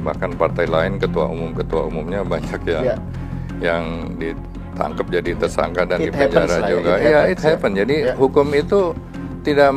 bahkan partai lain ketua umumnya banyak Ya, yang ditangkap jadi tersangka dan it happens dipenjara lah ya, juga. it Ya, happens, it ya. happen. Jadi Ya. hukum itu tidak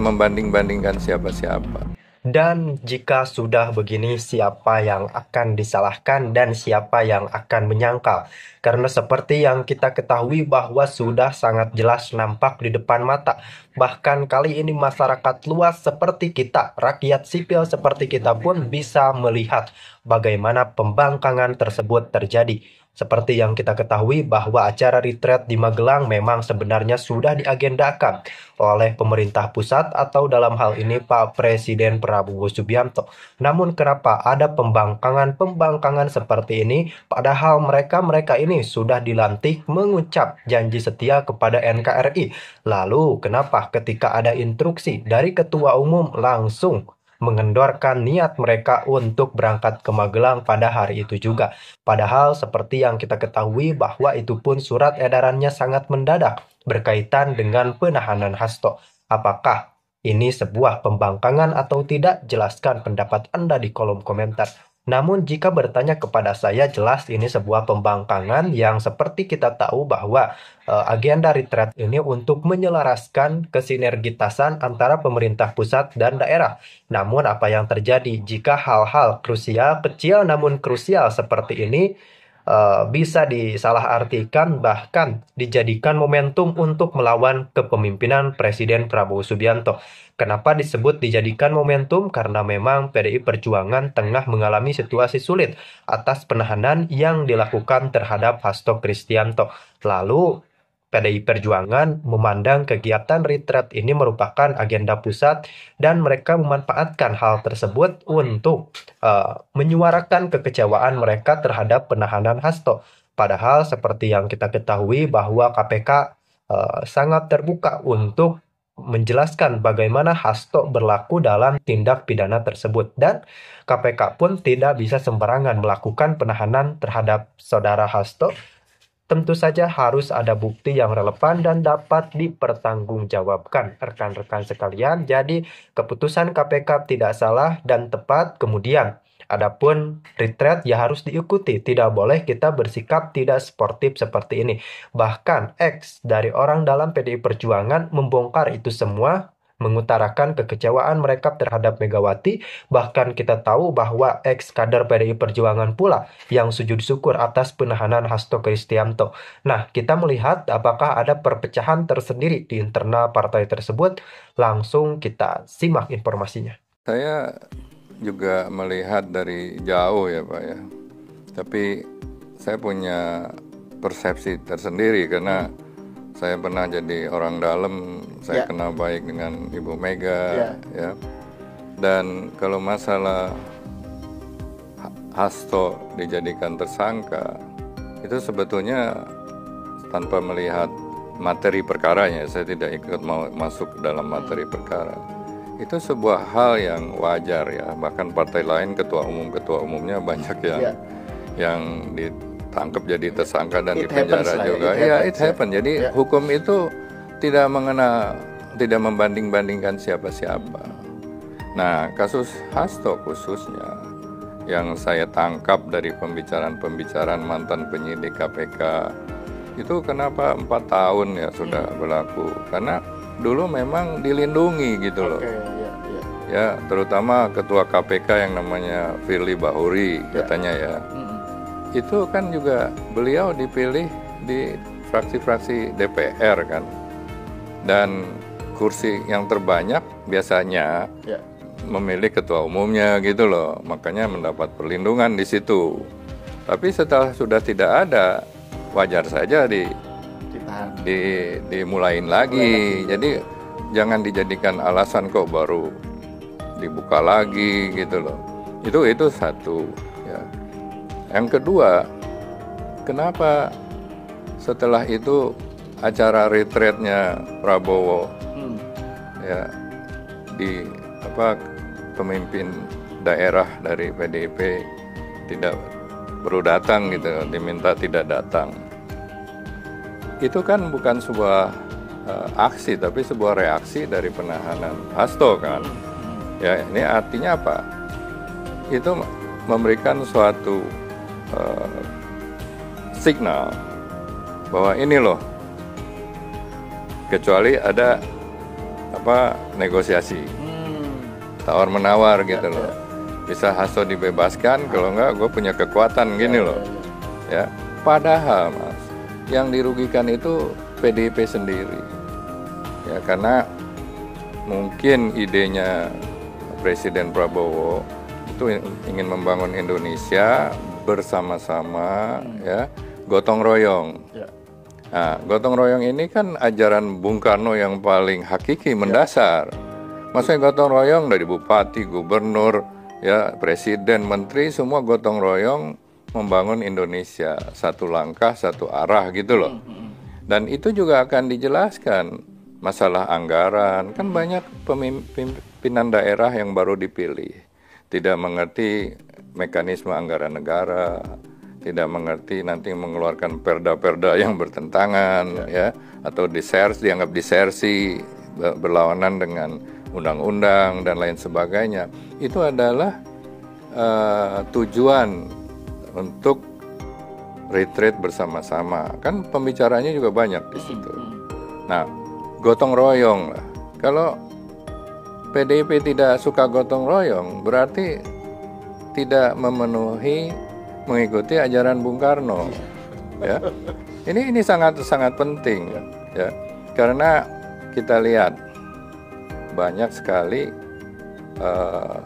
membanding-bandingkan siapa-siapa. Dan jika sudah begini, siapa yang akan disalahkan dan siapa yang akan menyangkal? Karena seperti yang kita ketahui bahwa sudah sangat jelas nampak di depan mata. Bahkan kali ini masyarakat luas seperti kita, rakyat sipil seperti kita pun bisa melihat bagaimana pembangkangan tersebut terjadi. Seperti yang kita ketahui bahwa acara retreat di Magelang memang sebenarnya sudah diagendakan oleh pemerintah pusat atau dalam hal ini Pak Presiden Prabowo Subianto. Namun kenapa ada pembangkangan seperti ini padahal mereka ini sudah dilantik mengucap janji setia kepada NKRI. Lalu kenapa ketika ada instruksi dari ketua umum langsung mengendorkan niat mereka untuk berangkat ke Magelang pada hari itu juga. Padahal seperti yang kita ketahui bahwa itu pun surat edarannya sangat mendadak berkaitan dengan penahanan Hasto. Apakah ini sebuah pembangkangan atau tidak? Jelaskan pendapat Anda di kolom komentar. Namun jika bertanya kepada saya, jelas ini sebuah pembangkangan yang seperti kita tahu bahwa agenda retreat ini untuk menyelaraskan kesinergitasan antara pemerintah pusat dan daerah. Namun apa yang terjadi jika hal-hal krusial, kecil namun krusial seperti ini bisa disalahartikan bahkan dijadikan momentum untuk melawan kepemimpinan Presiden Prabowo Subianto. Kenapa disebut dijadikan momentum? Karena memang PDI Perjuangan tengah mengalami situasi sulit atas penahanan yang dilakukan terhadap Hasto Kristianto. Lalu PDI Perjuangan memandang kegiatan retreat ini merupakan agenda pusat dan mereka memanfaatkan hal tersebut untuk menyuarakan kekecewaan mereka terhadap penahanan Hasto. Padahal seperti yang kita ketahui bahwa KPK sangat terbuka untuk menjelaskan bagaimana Hasto berlaku dalam tindak pidana tersebut dan KPK pun tidak bisa sembarangan melakukan penahanan terhadap saudara Hasto. Tentu saja harus ada bukti yang relevan dan dapat dipertanggungjawabkan rekan-rekan sekalian. Jadi keputusan KPK tidak salah dan tepat. Kemudian adapun retreat ya harus diikuti. Tidak boleh kita bersikap tidak sportif seperti ini. Bahkan ex dari orang dalam PDI Perjuangan membongkar itu semua, mengutarakan kekecewaan mereka terhadap Megawati. Bahkan kita tahu bahwa ex kader PDI Perjuangan pula yang sujud syukur atas penahanan Hasto Kristianto. Nah, kita melihat apakah ada perpecahan tersendiri di internal partai tersebut. Langsung kita simak informasinya. Saya juga melihat dari jauh ya Pak ya. Tapi saya punya persepsi tersendiri karena saya pernah jadi orang dalam, saya kenal baik dengan Ibu Mega, ya. Dan kalau masalah Hasto dijadikan tersangka, itu sebetulnya tanpa melihat materi perkaranya, saya tidak ikut masuk dalam materi perkara. Itu sebuah hal yang wajar ya, bahkan partai lain ketua umumnya banyak yang ditangkap jadi tersangka dan dipenjara juga. Ya, it happen. Jadi hukum itu tidak membanding-bandingkan siapa-siapa. Nah, kasus Hasto khususnya yang saya tangkap dari pembicaraan mantan penyidik KPK itu kenapa 4 tahun ya sudah berlaku? Karena dulu memang dilindungi gitu loh. Ya, terutama ketua KPK yang namanya Firly Bahuri katanya ya. Itu kan juga beliau dipilih di fraksi-fraksi DPR kan. Dan kursi yang terbanyak biasanya memilih ketua umumnya gitu loh. Makanya mendapat perlindungan di situ. Tapi setelah sudah tidak ada, wajar saja dimulain lagi. Jadi jangan dijadikan alasan kok baru dibuka lagi gitu loh. Itu satu ya. Yang kedua, kenapa setelah itu acara retreatnya Prabowo ya pemimpin daerah dari PDIP tidak perlu datang gitu, diminta tidak datang. Itu kan bukan sebuah aksi tapi sebuah reaksi dari penahanan Hasto kan. Ya, ini artinya apa? itu memberikan suatu signal bahwa ini loh, kecuali ada negosiasi, tawar menawar gitu loh. Bisa Hasto dibebaskan, kalau enggak gue punya kekuatan gini loh. Ya, padahal Mas, yang dirugikan itu PDIP sendiri. Ya, karena mungkin idenya Presiden Prabowo itu ingin membangun Indonesia bersama-sama, ya, gotong royong. Nah, gotong royong ini kan ajaran Bung Karno yang paling hakiki, mendasar. Maksudnya gotong royong dari bupati, gubernur, ya, presiden, menteri, semua gotong royong membangun Indonesia. Satu langkah, satu arah gitu loh. Dan itu juga akan dijelaskan. Masalah anggaran, kan banyak pimpinan daerah yang baru dipilih. Tidak mengerti mekanisme anggaran negara, tidak mengerti nanti mengeluarkan perda-perda yang bertentangan, ya, atau dianggap disersi, berlawanan dengan undang-undang dan lain sebagainya. Itu adalah tujuan untuk retreat bersama-sama. Kan pembicaranya juga banyak di situ. Nah, gotong royong lah. Kalau PDIP tidak suka gotong royong, berarti tidak mengikuti ajaran Bung Karno, ya. Ini sangat penting, ya, karena kita lihat banyak sekali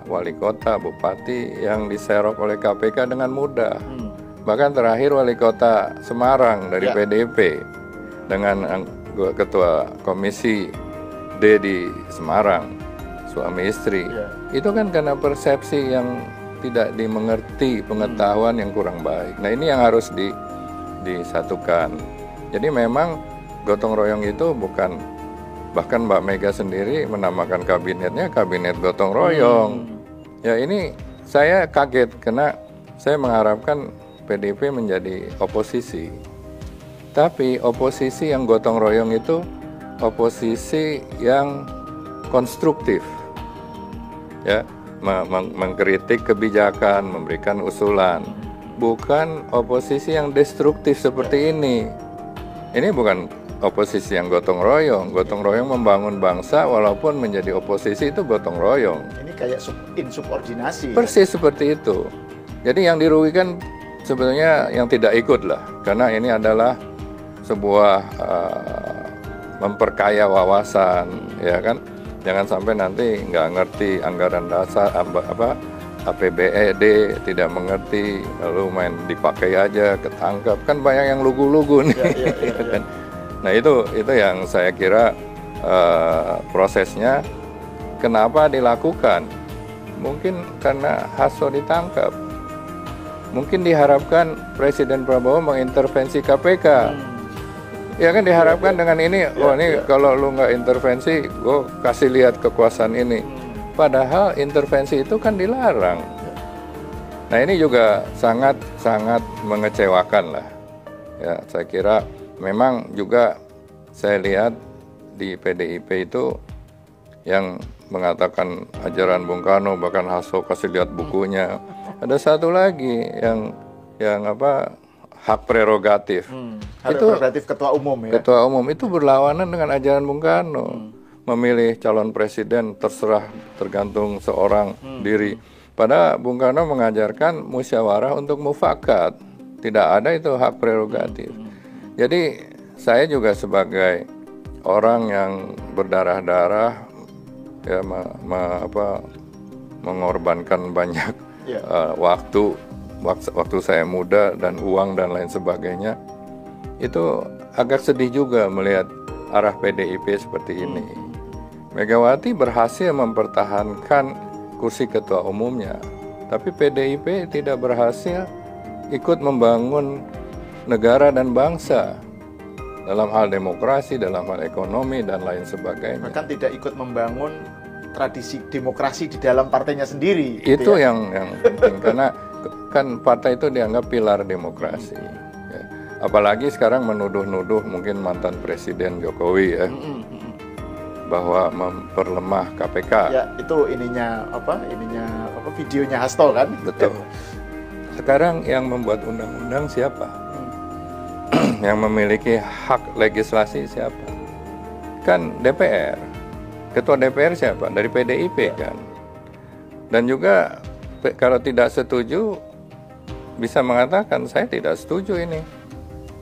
wali kota, bupati yang diserok oleh KPK dengan mudah. Bahkan terakhir wali kota Semarang dari PDIP dengan ketua komisi D di Semarang, suami istri, itu kan karena persepsi yang tidak dimengerti, pengetahuan yang kurang baik. Nah, ini yang harus disatukan. Jadi memang gotong royong itu bukan, bahkan Mbak Mega sendiri menamakan kabinetnya kabinet gotong royong. Ya, ini saya kaget karena saya mengharapkan PDIP menjadi oposisi. Tapi oposisi yang gotong royong itu oposisi yang konstruktif. Ya, mengkritik kebijakan, memberikan usulan, bukan oposisi yang destruktif seperti ini. Ini bukan oposisi yang gotong royong. Gotong royong membangun bangsa, walaupun menjadi oposisi itu gotong royong. Ini kayak insubordinasi. Persis seperti itu. Jadi yang dirugikan sebetulnya yang tidak ikut lah, karena ini adalah sebuah memperkaya wawasan, ya kan? Jangan sampai nanti nggak ngerti anggaran dasar, APBD, tidak mengerti, lalu main dipakai aja, ketangkap. Kan banyak yang lugu-lugu nih. Ya. Nah itu yang saya kira prosesnya kenapa dilakukan. Mungkin karena Hasto ditangkap. Mungkin diharapkan Presiden Prabowo mengintervensi KPK. Ya kan diharapkan dengan ini, kalau lu nggak intervensi, gue kasih lihat kekuasaan ini. Padahal intervensi itu kan dilarang. Nah ini juga sangat mengecewakan lah. Ya, saya kira memang juga saya lihat di PDIP itu yang mengatakan ajaran Bung Karno, bahkan Hasto kasih lihat bukunya. Ada satu lagi yang hak prerogatif. Hak prerogatif ketua umum, ya. Ketua umum itu berlawanan dengan ajaran Bung Karno. Memilih calon presiden terserah, tergantung seorang diri. Padahal Bung Karno mengajarkan musyawarah untuk mufakat. Tidak ada itu hak prerogatif. Jadi saya juga sebagai orang yang berdarah-darah, ya, mengorbankan banyak waktu saya muda dan uang dan lain sebagainya, itu agak sedih juga melihat arah PDIP seperti ini. Megawati berhasil mempertahankan kursi ketua umumnya, tapi PDIP tidak berhasil ikut membangun negara dan bangsa dalam hal demokrasi, dalam hal ekonomi dan lain sebagainya. Bahkan tidak ikut membangun tradisi demokrasi di dalam partainya sendiri. Itu ya? yang penting, karena kan partai itu dianggap pilar demokrasi. Ya. Apalagi sekarang menuduh-nuduh mungkin mantan Presiden Jokowi, ya, bahwa memperlemah KPK. Ya, itu videonya Hasto kan. Betul. Sekarang yang membuat undang-undang siapa? Yang memiliki hak legislasi siapa? Kan DPR. Ketua DPR siapa? Dari PDIP kan. Dan juga kalau tidak setuju bisa mengatakan saya tidak setuju ini.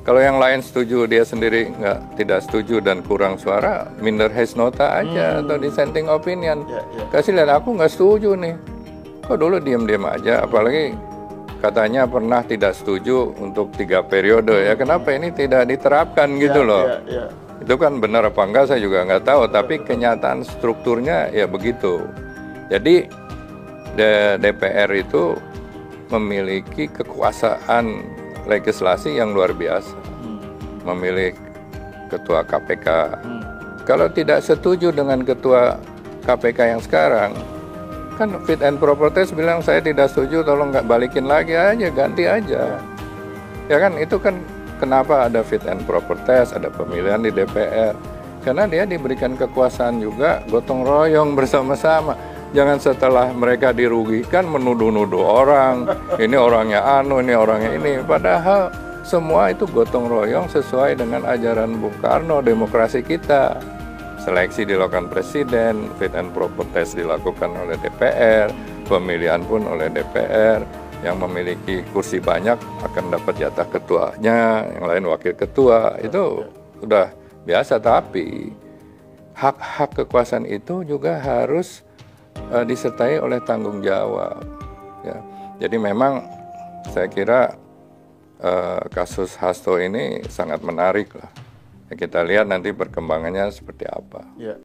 Kalau yang lain setuju, dia sendiri tidak setuju dan kurang suara, minder haste nota aja atau dissenting opinion. Kasih lihat aku nggak setuju nih. Kok dulu diam-diam aja, apalagi katanya pernah tidak setuju untuk 3 periode ya. Kenapa ini tidak diterapkan gitu loh? Itu kan benar apa enggak saya juga nggak tahu, tapi kenyataan strukturnya ya begitu. Jadi DPR itu memiliki kekuasaan legislasi yang luar biasa, memilih ketua KPK. Kalau tidak setuju dengan ketua KPK yang sekarang, kan fit and proper test bilang saya tidak setuju, tolong nggak balikin lagi aja, ganti aja. Ya kan, itu kan kenapa ada fit and proper test, ada pemilihan di DPR. Karena dia diberikan kekuasaan juga, gotong royong bersama-sama. Jangan setelah mereka dirugikan menuduh-nuduh orang, ini orangnya ini orangnya ini. Padahal semua itu gotong royong sesuai dengan ajaran Bung Karno, demokrasi kita. Seleksi dilakukan presiden, fit and proper test dilakukan oleh DPR, pemilihan pun oleh DPR. Yang memiliki kursi banyak akan dapat jatah ketuanya, yang lain wakil ketua. Itu udah biasa, tapi hak-hak kekuasaan itu juga harus disertai oleh tanggung jawab. Ya. Jadi memang saya kira kasus Hasto ini sangat menarik lah. Ya, kita lihat nanti perkembangannya seperti apa.